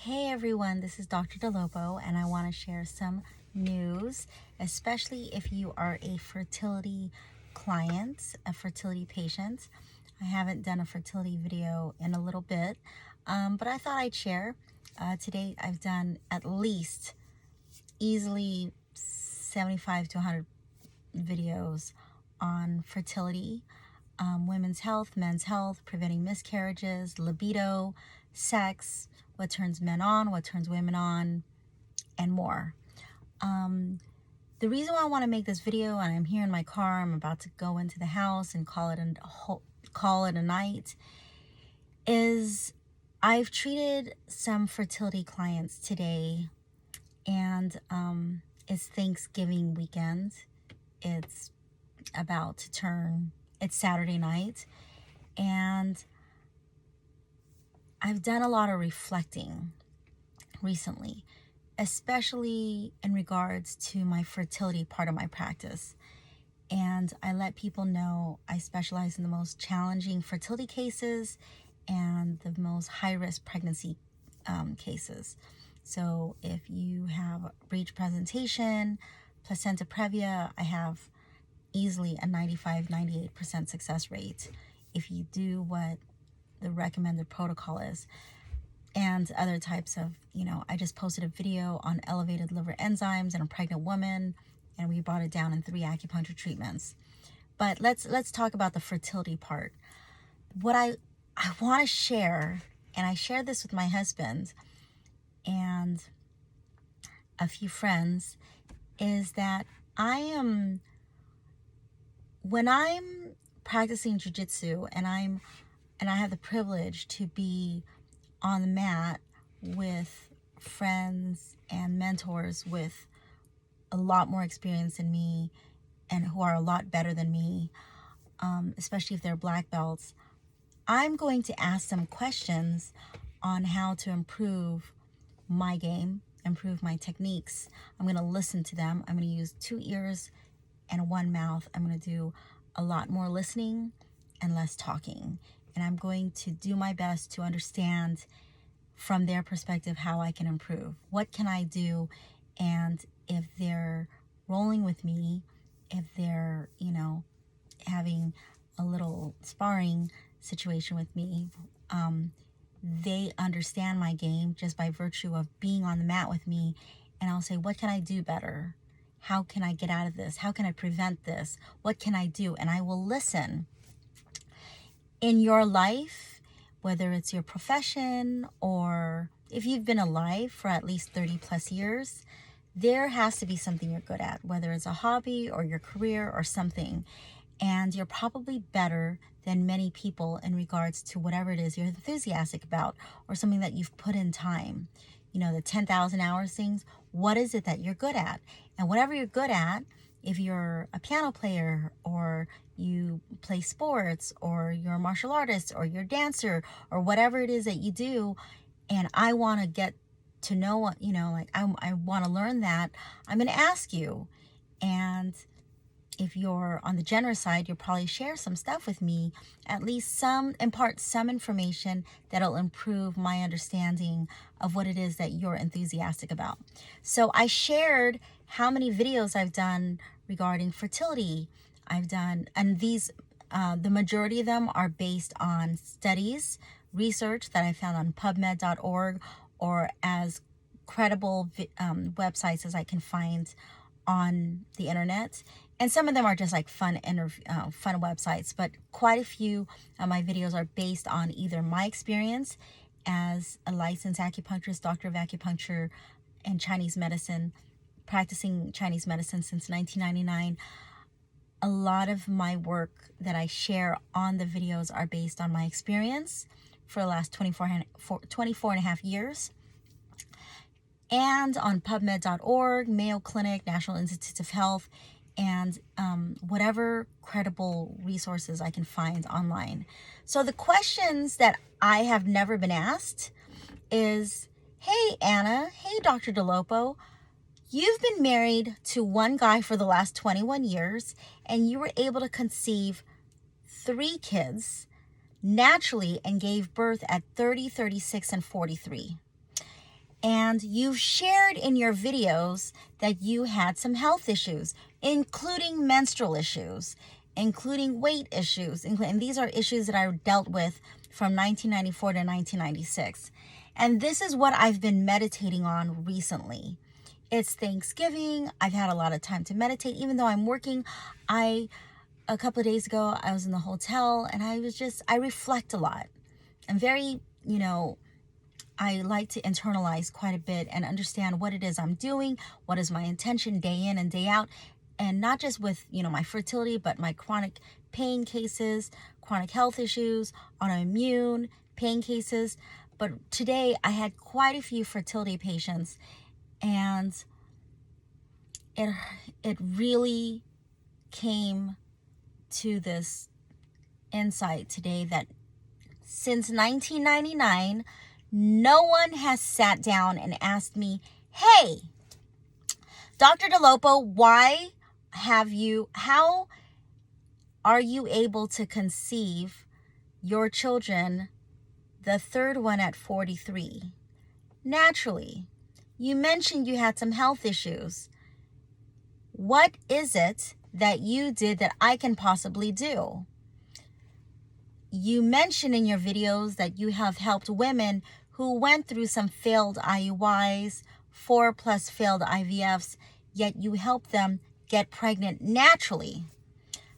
Hey everyone, this is Dr. DeLopo, and I want to share some news, especially if you are a fertility client, a fertility patient. I haven't done a fertility video in a little bit, but I thought I'd share. To date, I've done at least easily 75 to 100 videos on fertility, women's health, men's health, preventing miscarriages, libido, sex, what turns men on, what turns women on, and more. The reason why I want to make this video, and I'm here in my car, I'm about to go into the house and call it a night, is I've treated some fertility clients today, and it's Thanksgiving weekend. It's Saturday night, and I've done a lot of reflecting recently, especially in regards to my fertility part of my practice. And I let people know I specialize in the most challenging fertility cases and the most high-risk pregnancy cases. So if you have breech presentation, placenta previa, I have easily a 95-98% success rate if you do what the recommended protocol is. And other types of, I just posted a video on elevated liver enzymes in a pregnant woman, and we brought it down in 3 acupuncture treatments. But let's talk about the fertility part. What I want to share, and I shared this with my husband and a few friends, is that when I'm practicing jiu-jitsu and I have the privilege to be on the mat with friends and mentors with a lot more experience than me and who are a lot better than me, especially if they're black belts, I'm going to ask them questions on how to improve my game, improve my techniques. I'm going to listen to them. I'm going to use 2 ears and 1 mouth. I'm going to do a lot more listening and less talking. And I'm going to do my best to understand from their perspective how I can improve. What can I do? And if they're rolling with me, if they're, having a little sparring situation with me, they understand my game just by virtue of being on the mat with me. And I'll say, what can I do better? How can I get out of this? How can I prevent this? What can I do? And I will listen. In your life, whether it's your profession or if you've been alive for at least 30 plus years, there has to be something you're good at, whether it's a hobby or your career or something. And you're probably better than many people in regards to whatever it is you're enthusiastic about or something that you've put in time. The 10,000 hours things, what is it that you're good at? And whatever you're good at, if you're a piano player or you play sports or you're a martial artist or you're a dancer or whatever it is that you do, and I want to get to know what, I want to learn that, I'm going to ask you. And if you're on the generous side, you'll probably share some stuff with me, at least impart some information that'll improve my understanding of what it is that you're enthusiastic about. So I shared how many videos I've done regarding fertility. And these, the majority of them are based on studies, research that I found on PubMed.org or as credible websites as I can find on the internet. And some of them are just like fun websites, but quite a few of my videos are based on either my experience as a licensed acupuncturist, doctor of acupuncture and Chinese medicine, practicing Chinese medicine since 1999. A lot of my work that I share on the videos are based on my experience for the last 24 and a half years. And on PubMed.org, Mayo Clinic, National Institutes of Health, and whatever credible resources I can find online. So the questions that I have never been asked is, hey, Anna, hey, Dr. DeLopo, you've been married to one guy for the last 21 years, and you were able to conceive 3 kids naturally and gave birth at 30, 36, and 43. And you've shared in your videos that you had some health issues, including menstrual issues, including weight issues. And these are issues that I dealt with from 1994 to 1996. And this is what I've been meditating on recently. It's Thanksgiving. I've had a lot of time to meditate. Even though I'm working, a couple of days ago, I was in the hotel and I reflect a lot. I'm very, I like to internalize quite a bit and understand what it is I'm doing, what is my intention day in and day out, and not just with, my fertility, but my chronic pain cases, chronic health issues, autoimmune pain cases. But today I had quite a few fertility patients, and it really came to this insight today that since 1999, no one has sat down and asked me, hey, Dr. DeLopo, how are you able to conceive your children, the third one at 43? Naturally. You mentioned you had some health issues. What is it that you did that I can possibly do? You mention in your videos that you have helped women who went through some failed IUIs, 4+ failed IVFs, yet you help them get pregnant naturally.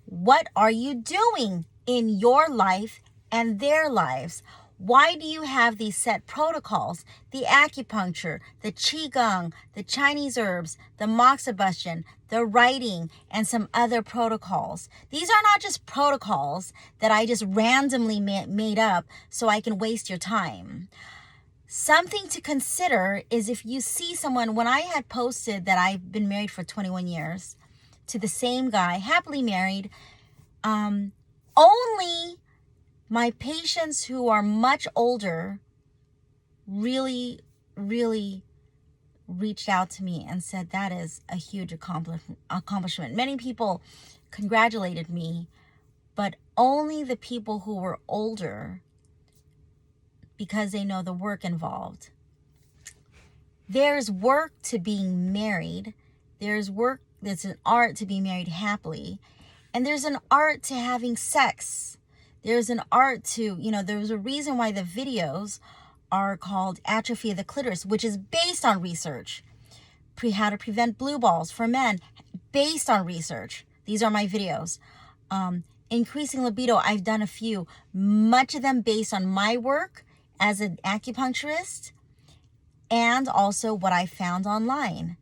What are you doing in your life and their lives? Why do you have these set protocols? The acupuncture, the qigong, the Chinese herbs, the moxibustion, the writing, and some other protocols. These are not just protocols that I just randomly made up so I can waste your time. Something to consider is if you see someone, when I had posted that I've been married for 21 years to the same guy, happily married, only my patients who are much older really, really reached out to me and said that is a huge accomplishment. Many people congratulated me, but only the people who were older, because they know the work involved. There's work to being married. There's an art to be married happily. And there's an art to having sex. There's an art to, there's a reason why the videos are called Atrophy of the Clitoris, which is based on research. How to prevent blue balls for men, based on research. These are my videos. Increasing libido, I've done a few. Much of them based on my work as an acupuncturist and also what I found online.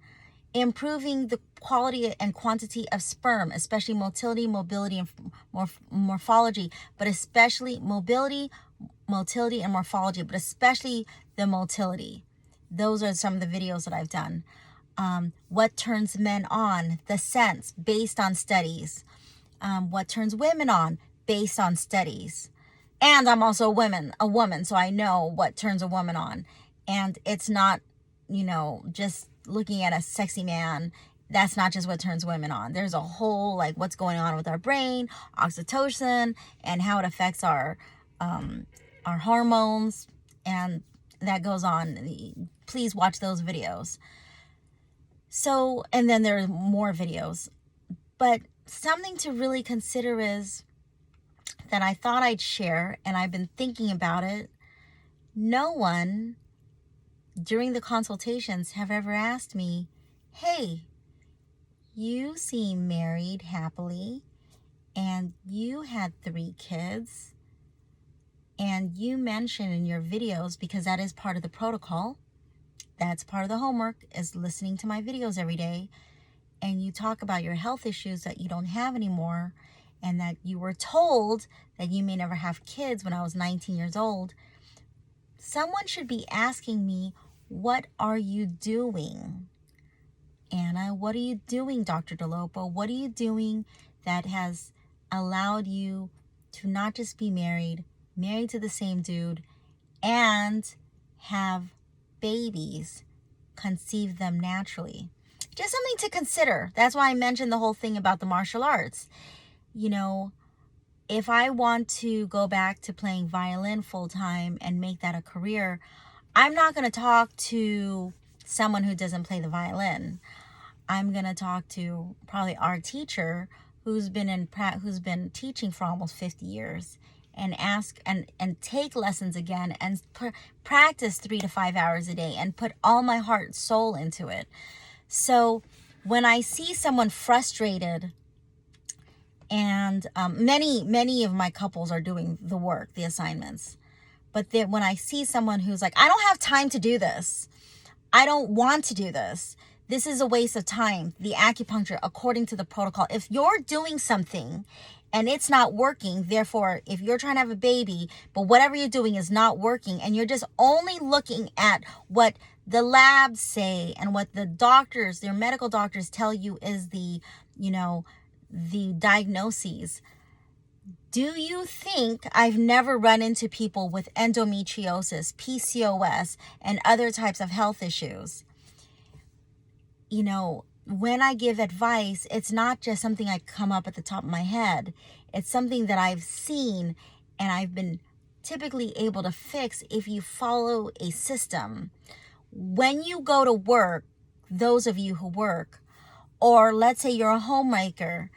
Improving the quality and quantity of sperm, especially motility, mobility, and morphology, but especially mobility, and morphology, but especially the motility. Those are some of the videos that I've done. What turns men on, the sense, based on studies. What turns women on, based on studies. And I'm also a woman, so I know what turns a woman on. And it's not, just looking at a sexy man. That's not just what turns women on. There's a whole, what's going on with our brain, oxytocin, and how it affects our hormones, and that goes on. Please watch those videos. So, and then there are more videos. But something to really consider is that I thought I'd share, and I've been thinking about it. No one during the consultations have ever asked me, hey, you seem married happily, and you had 3 kids, and you mentioned in your videos, because that is part of the protocol, that's part of the homework, is listening to my videos every day, and you talk about your health issues that you don't have anymore, and that you were told that you may never have kids when I was 19 years old. Someone should be asking me, what are you doing? Anna, what are you doing, Dr. DeLopo? What are you doing that has allowed you to not just be married to the same dude, and have babies, conceive them naturally? Just something to consider. That's why I mentioned the whole thing about the martial arts. If I want to go back to playing violin full time and make that a career, I'm not going to talk to someone who doesn't play the violin. I'm going to talk to probably our teacher who's been teaching for almost 50 years, and ask and take lessons again, and practice 3 to 5 hours a day and put all my heart and soul into it. So when I see someone frustrated, and many of my couples are doing the work, the assignments, but then when I see someone who's like, I don't have time to do this, I don't want to do this, this is a waste of time, the acupuncture, according to the protocol. If you're doing something and it's not working, therefore, if you're trying to have a baby, but whatever you're doing is not working, and you're just only looking at what the labs say and what the doctors, their medical doctors tell you is the diagnoses. Do you think I've never run into people with endometriosis, PCOS, and other types of health issues? When I give advice, it's not just something I come up at the top of my head. It's something that I've seen and I've been typically able to fix if you follow a system. When you go to work, those of you who work, or let's say you're a homemaker,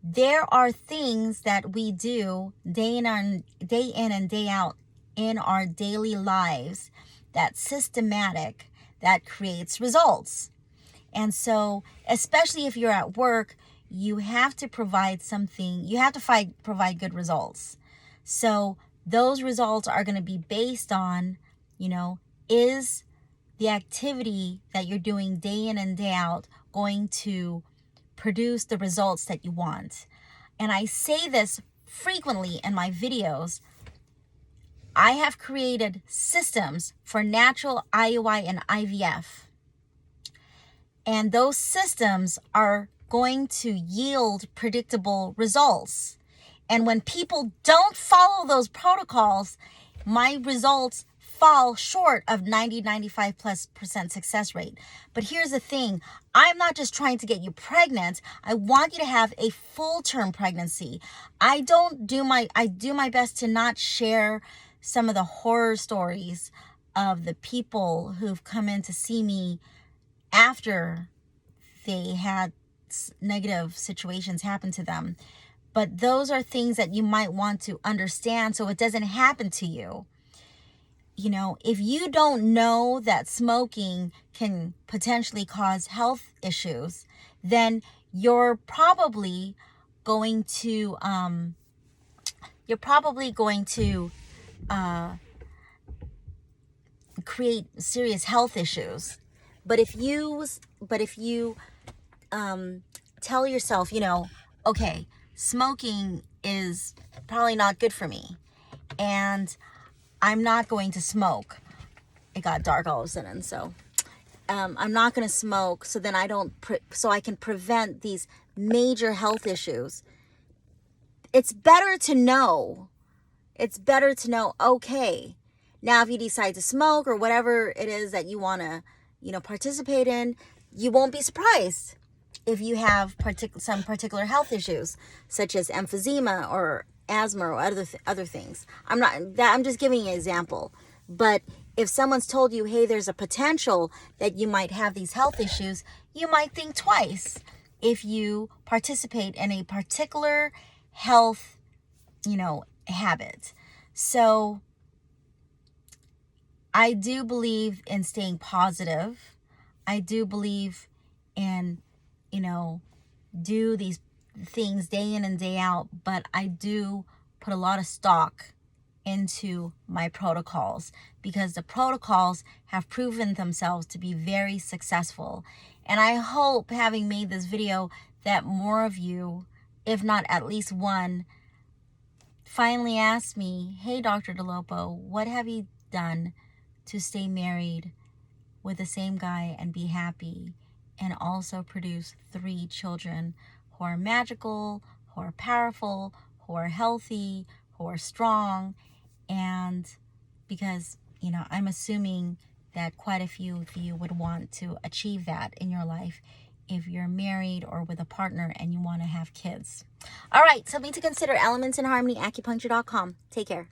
there are things that we do day in and day out in our daily lives that's systematic, that creates results. And so, especially if you're at work, you have to provide something, you have to provide good results. So those results are going to be based on, is the activity that you're doing day in and day out going to produce the results that you want? And I say this frequently in my videos. I have created systems for natural IUI and IVF. And those systems are going to yield predictable results. And when people don't follow those protocols, my results fall short of 95% success rate. But here's the thing. I'm not just trying to get you pregnant. I want you to have a full-term pregnancy. I do my best to not share some of the horror stories of the people who've come in to see me after they had negative situations happen to them. But those are things that you might want to understand so it doesn't happen to you. If you don't know that smoking can potentially cause health issues, then you're probably going to create serious health issues. But if you tell yourself, okay, smoking is probably not good for me, and I'm not going to smoke. It got dark all of a sudden, so I'm not going to smoke, so then so I can prevent these major health issues. It's better to know. Okay, now if you decide to smoke or whatever it is that you want to, participate in, you won't be surprised if you have some particular health issues, such as emphysema or asthma or other things. I'm just giving you an example. But if someone's told you, hey, there's a potential that you might have these health issues, you might think twice if you participate in a particular health, habit. So I do believe in staying positive. I do believe in, do these things day in and day out, but I do put a lot of stock into my protocols because the protocols have proven themselves to be very successful. And I hope, having made this video, that more of you, if not at least one, finally ask me, hey, Dr. DeLopo, what have you done to stay married with the same guy and be happy and also produce 3 children who are magical, who are powerful, who are healthy, who are strong? And because, I'm assuming that quite a few of you would want to achieve that in your life if you're married or with a partner and you want to have kids. All right, something to consider. Elements in Harmony, acupuncture.com. Take care.